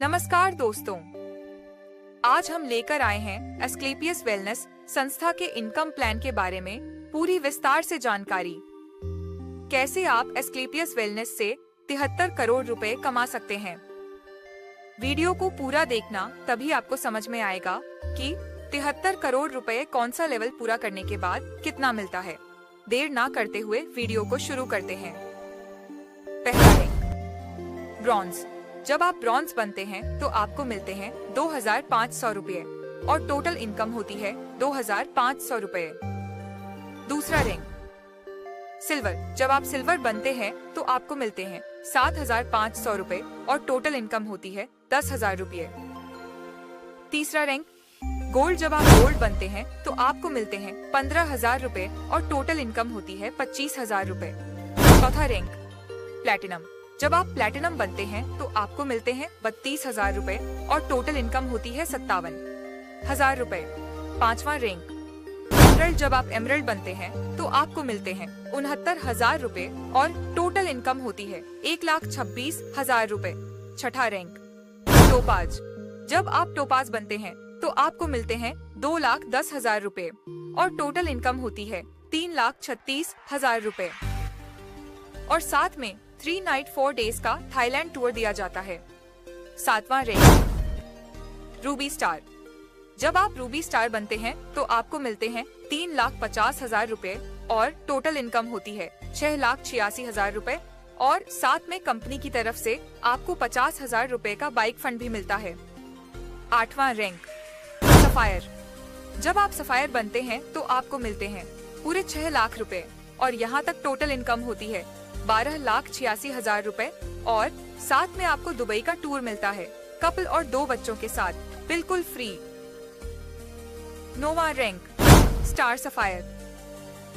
नमस्कार दोस्तों, आज हम लेकर आए हैं एस्क्लेपियस वेलनेस संस्था के इनकम प्लान के बारे में पूरी विस्तार से जानकारी। कैसे आप एस्क्लेपियस वेलनेस से 73 करोड़ रुपए कमा सकते हैं। वीडियो को पूरा देखना, तभी आपको समझ में आएगा कि 73 करोड़ रुपए कौन सा लेवल पूरा करने के बाद कितना मिलता है। देर ना करते हुए वीडियो को शुरू करते हैं। पहला रैंक ब्रॉन्ज। जब आप ब्रॉन्ज बनते हैं तो आपको मिलते हैं 2500 रुपये और टोटल इनकम होती है 2500 रुपये। दूसरा रैंक सिल्वर। जब आप सिल्वर बनते हैं तो आपको मिलते हैं 7500 रुपये और टोटल इनकम होती है 10,000 रुपये। तीसरा रैंक गोल्ड। जब आप गोल्ड बनते हैं तो आपको मिलते हैं 15,000 रुपये और टोटल इनकम होती है 25,000 रुपये। चौथा रैंक प्लैटिनम। जब आप प्लैटिनम बनते हैं तो आपको मिलते हैं 32,000 रुपए और टोटल इनकम होती है 57,000 रुपए। पांचवा रैंक एमरल्ड। जब आप एमरल्ड बनते हैं तो आपको मिलते हैं 69,000 रुपए और टोटल इनकम होती है 1,26,000 रुपए। छठा रैंक टोपाज। जब आप टोपाज बनते हैं तो आपको मिलते हैं 2,10,000 रुपए और टोटल इनकम होती है 3,36,000 रुपए। और साथ में 3 नाइट 4 डेज का थाईलैंड टूर दिया जाता है। सातवां रैंक रूबी स्टार। जब आप रूबी स्टार बनते हैं तो आपको मिलते हैं 3,50,000 रुपए और टोटल इनकम होती है 6,86,000 रुपए और साथ में कंपनी की तरफ से आपको 50,000 रुपए का बाइक फंड भी मिलता है। आठवां रैंक सफायर। जब आप सफायर बनते हैं तो आपको मिलते हैं पूरे 6 लाख रुपए और यहाँ तक टोटल इनकम होती है 12,86,000 रुपए और साथ में आपको दुबई का टूर मिलता है कपल और 2 बच्चों के साथ बिल्कुल फ्री। नौवां रैंक स्टार सफायर।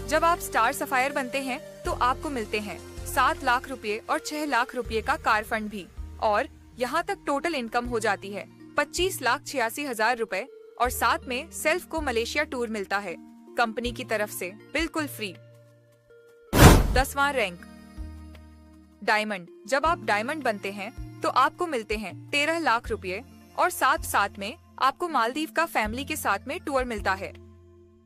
जब आप स्टार सफायर बनते हैं तो आपको मिलते हैं 7 लाख रुपए और 6 लाख रुपए का कार फंड भी और यहाँ तक टोटल इनकम हो जाती है 25,86,000 रुपए और साथ में सेल्फ को मलेशिया टूर मिलता है कंपनी की तरफ से बिल्कुल फ्री। 10वां rank diamond. जब आप डायमंड बनते हैं तो आपको मिलते हैं 13 लाख रुपए और साथ में आपको मालदीव का फैमिली के साथ में टूर मिलता है।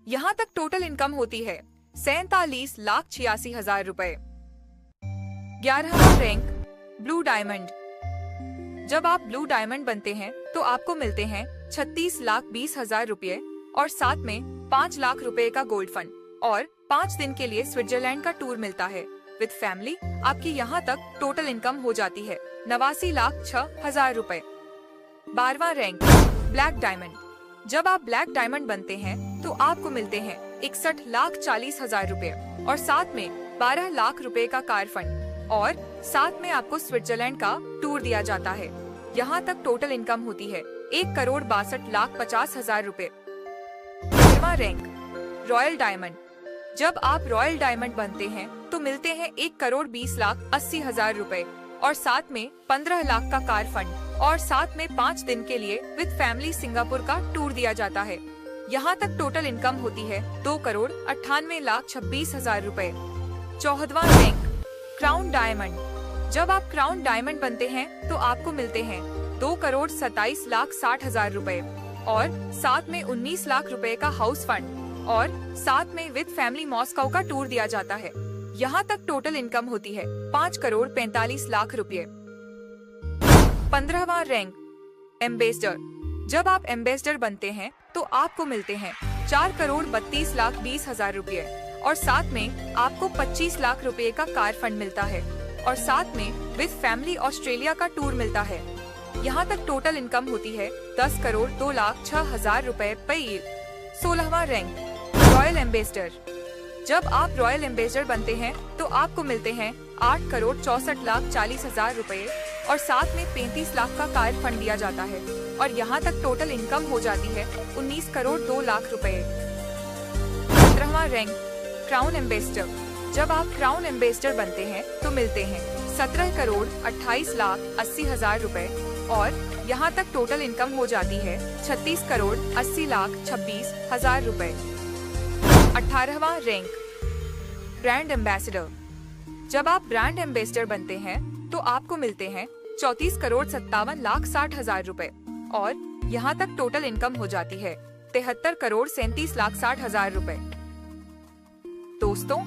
यहाँ तक टोटल इनकम होती है 47,86,000 रुपए। 11वां रैंक ब्लू डायमंड। जब आप ब्लू डायमंड बनते हैं तो आपको मिलते हैं 36,20,000 रुपए और साथ में 5 लाख रुपए का गोल्ड फंड और 5 दिन के लिए स्विट्जरलैंड का टूर मिलता है विद फैमिली। आपकी यहाँ तक टोटल इनकम हो जाती है 89,06,000 रुपए। 12वां रैंक ब्लैक डायमंड। जब आप ब्लैक डायमंड बनते हैं तो आपको मिलते हैं 61,40,000 रुपए और साथ में 12 लाख रुपए का कार फंड और साथ में आपको स्विट्जरलैंड का टूर दिया जाता है। यहाँ तक टोटल इनकम होती है 1,62,50,000 रुपए। 13वां रैंक रॉयल डायमंड। जब आप रॉयल डायमंड बनते हैं तो मिलते हैं 1,20,80,000 रुपए और साथ में 15 लाख का कार फंड और साथ में 5 दिन के लिए विद फैमिली सिंगापुर का टूर दिया जाता है। यहाँ तक टोटल इनकम होती है 2,98,26,000 रुपए। 14वां रैंक क्राउन डायमंड। जब आप क्राउन डायमंड बनते हैं तो आपको मिलते हैं 2,27,60,000 रुपए और साथ में 19 लाख रुपए का हाउस फंड और साथ में विद फैमिली मॉस्को का टूर दिया जाता है। यहाँ तक टोटल इनकम होती है 5,45,00,000 रुपए। 15वां रैंक एम्बेसडर। जब आप एम्बेसडर बनते हैं तो आपको मिलते हैं 4,32,20,000 रुपए और साथ में आपको 25 लाख रुपए का कार फंड मिलता है और साथ में विद फैमिली ऑस्ट्रेलिया का टूर मिलता है। यहाँ तक टोटल इनकम होती है 10,02,06,000 रुपए पे ईयर। 16वां रैंक रॉयल एम्बेसडर। जब आप रॉयल एम्बेसडर बनते हैं तो आपको मिलते हैं 8,64,40,000 रुपए और साथ में 35 लाख का कार फंड दिया जाता है और यहाँ तक टोटल इनकम हो जाती है 19,02,00,000 रुपए। 17वां रैंक क्राउन एम्बेसडर। जब आप क्राउन एम्बेसडर बनते हैं तो मिलते हैं 17,28,80,000 रुपए और यहाँ तक टोटल इनकम हो जाती है 36,80,26,000 रुपए। 18वां रैंक ब्रांड एम्बेसडर। जब आप ब्रांड एम्बेसडर बनते हैं तो आपको मिलते हैं 34 करोड़ 57 लाख 60 हजार रुपए और यहाँ तक टोटल इनकम हो जाती है 73 करोड़ 37 लाख 60 हजार रुपए। दोस्तों,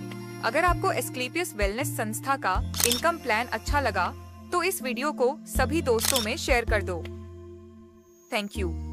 अगर आपको एस्क्लेपियस वेलनेस संस्था का इनकम प्लान अच्छा लगा तो इस वीडियो को सभी दोस्तों में शेयर कर दो। Thank you.